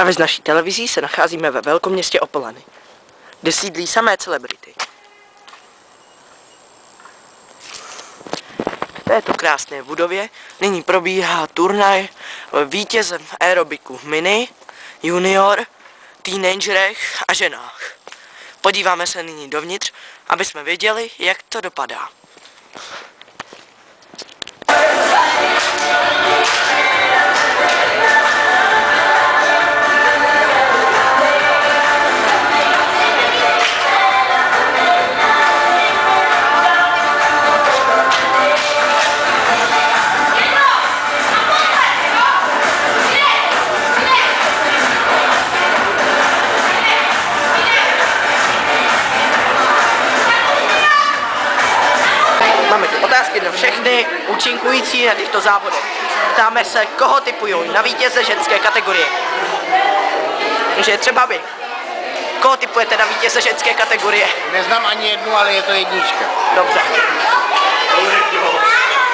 Právě z naší televizí se nacházíme ve velkoměstě Opolany, kde sídlí samé celebrity. V této krásné budově nyní probíhá turnaj vítězem aerobiku mini, junior, teenagerech a ženách. Podíváme se nyní dovnitř, aby jsme věděli, jak to dopadá. Máme tu otázky na všechny účinkující na těchto závodech. Ptáme se, koho tipují na vítěze ženské kategorie. Takže třeba vy. Koho tipujete na vítěze ženské kategorie? Neznám ani jednu, ale je to jednička. Dobře.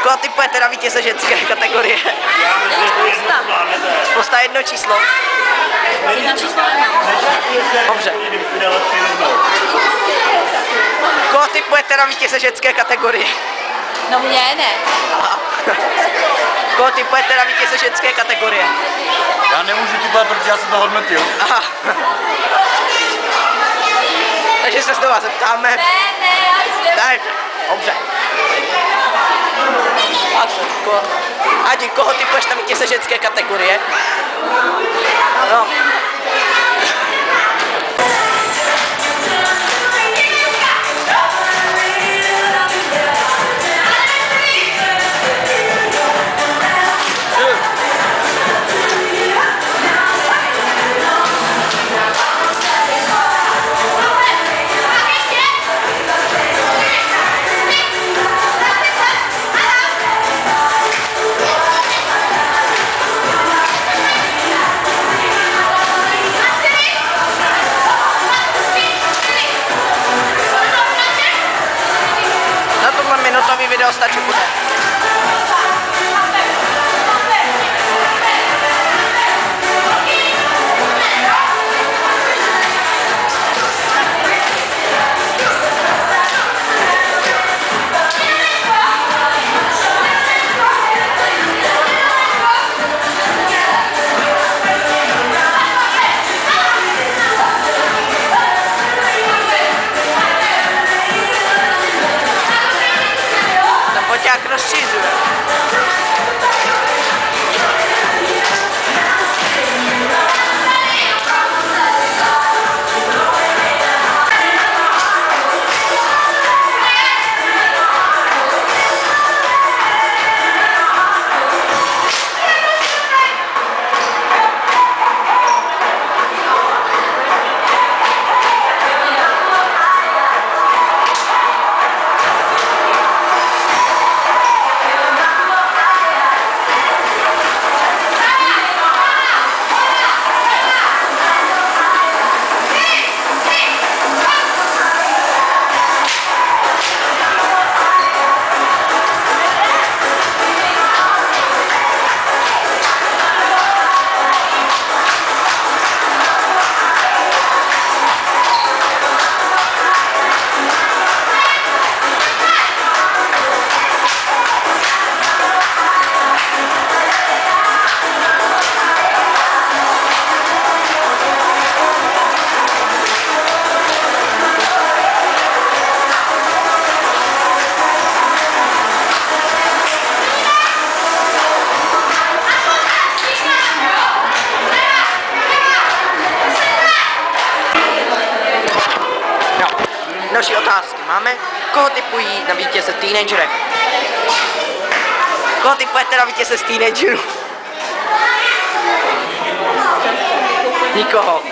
Koho tipujete na vítěze ženské kategorie? Sposta jedno číslo. Jedno číslo nemám. Dobře. Koho tipujete na vítěze ženské kategorie? No mě ne. Aha. Koho tipujete na vítěze ženské kategorie? Já nemůžu tipovat, protože já jsem to hodnotil. Aha. Takže se znovu zeptáme. Ne, dobře. Adi, koho tipuješ na vítěze ženské kategorie? No. Minutový video stačí bude. Jak rozšířuje. Další otázky máme. Koho tipují na vítěze teenagerech? Koho tipujete na vítěze z teenagerů? Nikoho.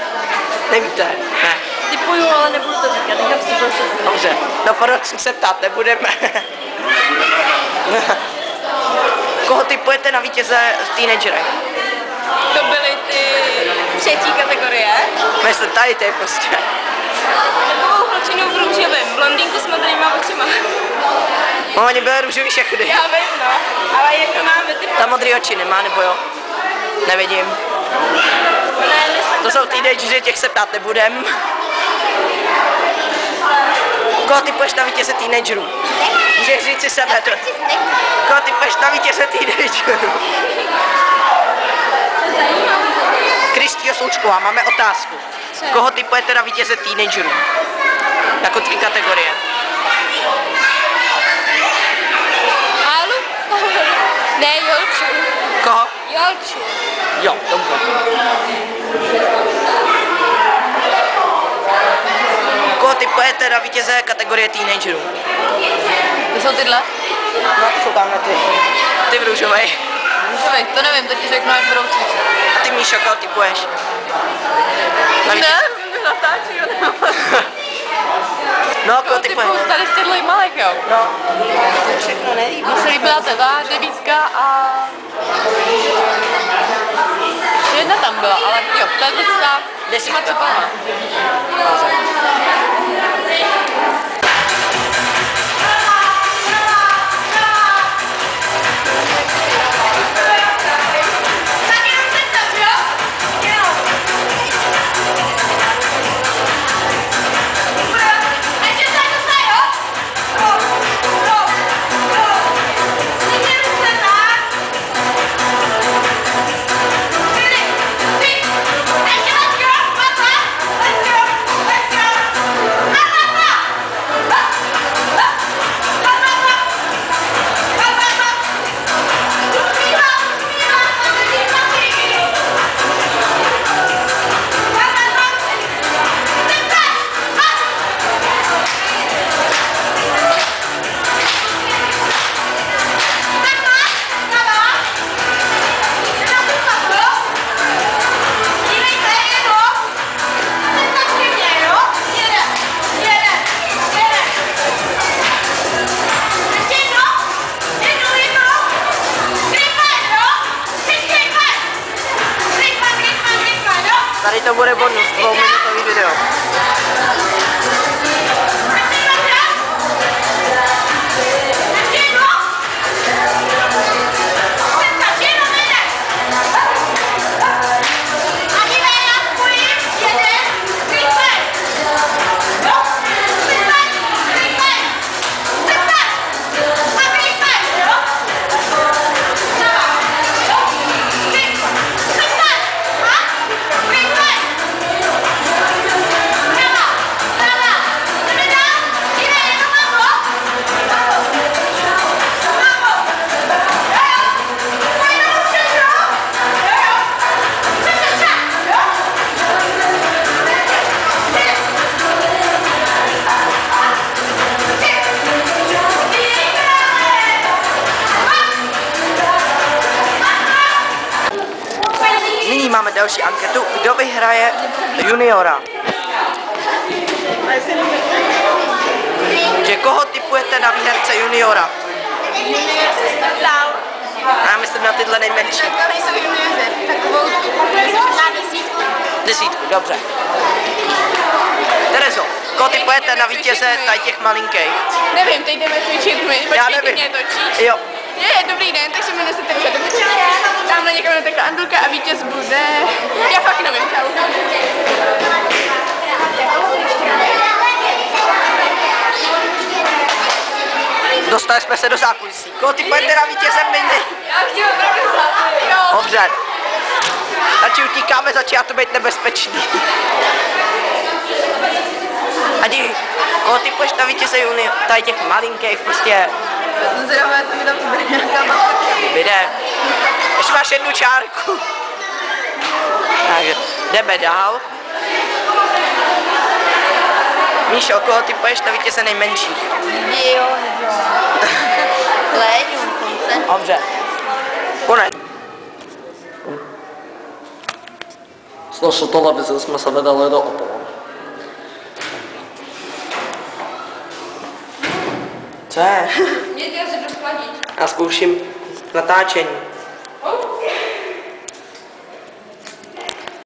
Nevíte? Ne. Tipuju, ale nebudu to říkat, nechám si to všechno. Dobře. No porodců se ptát nebudeme. Koho tipujete na vítěze z teenagerech? To byly ty třetí kategorie. Myslím, tady to je prostě. Takovou holčinu v růžovém, blondýnku s modrýma očima. No, oni byli růžový všechny. Já vím, no. Ale jak to máme ty... Ta modrý oči nemá, nebo jo? Nevidím. Ne, To jsou teenageři, těch se ptát nebudem. Koho typuješ na vítěze teenagerů? Můžeš říct si sebe. Koho typuješ na vítěze teenagerů? Kristýno Součková, máme otázku. Koho typujete na vítěze teenagerů? Jako 3 kategorie. Alu? Ne, Jolču. Koho? Jolču. Jo, dobře. Koho typujete na vítěze kategorie teenagerů? To jsou tyhle? No, to jsou tamhle ty. Ty v růžovej. Růžovej, to nevím, teď ti řeknu, jak budou cvičit. A ty, Míšo, koho typuješ? Na vítěze... Ne, natáčí, jo. No, koho typuješ? Typu tady z těchto malek, jo. No, všechno nejlíbí. Mně se líbila Teva, 9 a... Jedna tam byla, ale jo, to je ta 10. Tady to bude bonus, 2minutový video. Nyní máme další anketu, kdo vyhraje juniora. Že koho typujete na výherce juniora? Junior se startal. Já myslím na tyhle nejmenší. To nejsou junioři, takovou na 10. 10, dobře. Terezo, koho typujete na vítěze tady těch malinkých? Nevím, teď jdeme cvičit my. Já Počkej, ty nevím. mě točíš. Jo. Dobrý den, takže jmenuji se Tereza Dobučová. Tamhle někam natekla Andulka a vítěz bude... Já fakt nevím, čau. Dostali jsme se do zákulisí. Koho typujete na vítěze mini? Já chtěl opravdu západ, jo. Dobře. Radši utíkáme, začíná to být nebezpečný. Adi, koho typuješ na vítěze junior? Tady těch malinkých prostě... Jsem zvědavá, jestli mi tam bude nějaká matka. Vyjde. Ještě máš jednu čárku. Takže jdeme dál. Míšo, koho typuješ na vítěze nejmenších? Jo. Léďu, konce. Dobře. Konec. S naší televizi jsme se vydali do Opolu. Co je? Mě to asi doskladí. Já zkouším natáčení.